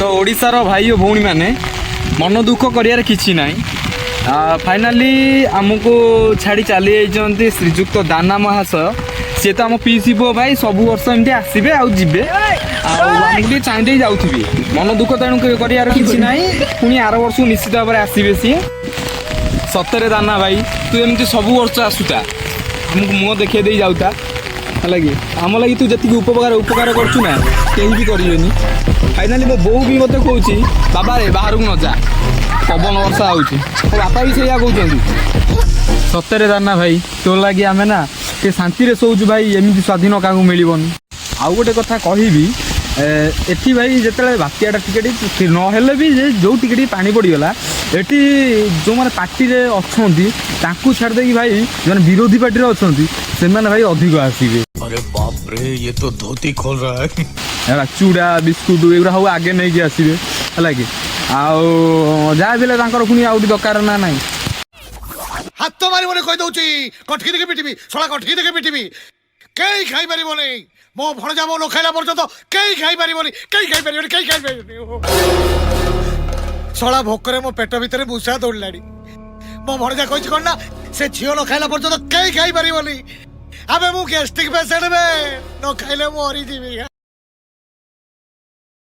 तो ओडिशार भाई और भौणी मैंने मन दुख करियार किछि नाही। फाइनाली आमको छाड़ी चली जाइए श्रीजुक्त दाना महाशय सी तो आम पीसी पु भाई सब वर्ष एमती आसबे आबे आमको चाहिए जाऊे मन दुख तेणु करियार किछि नाही। पुणी आर वर्ष निश्चित भाव में आसबे सी सतरे दाना भाई तू एमती सब वर्ष आसुता आमको मुह देखे दे जाऊता है कि आम लगी तू जी उपकार करछु ना कहीं भी करेनि। फाइनाली मो बो भी मत कौची बाबा रे बाहर को न जा पवन वर्षा होची मो बापा भी सैया कहते सतरे दाना भाई तो लगी आम ना ते शांति रे सोचु भाई एमती स्वाधीन क्या मिलबनी। आउ गोटे कथा कहबी एठी भाई जिते बात्याटा टिके नहेले भी जो टिके पानी पड़गला एटी जो मैंने पार्टी रे अच्छी ताकू छाड़ देकी भाई जो विरोधी पार्टी रे अच्छी से भाई अधिक आसवे। अरे बाप रे ये तो धोती खोल रहा है। चूड़ा बिस्कुट एगुरा सब आगे नहीं कि आसवे है कि जहाँ भी पुणी आउट दरकार ना ना हाथ मारी कही दौची कटकी देखे पिटिबी सला कटकी देखे पिटिबी कई खाई पारिबनी मो भणजा मो खाइला पर्यंत कई खाई पारिबनी कई खाई पारिबनी कई खाई पारिबनी सला भोकरे मो पेट भितर भूसा दौड़लाड़ी मो भणजा कहिछ कोन ना से झियो न खाइला पर्यंत कई खाई पारिबनी अबे मु गैस्ट्रिक पेशेंट में न खाइले मरी जीवी।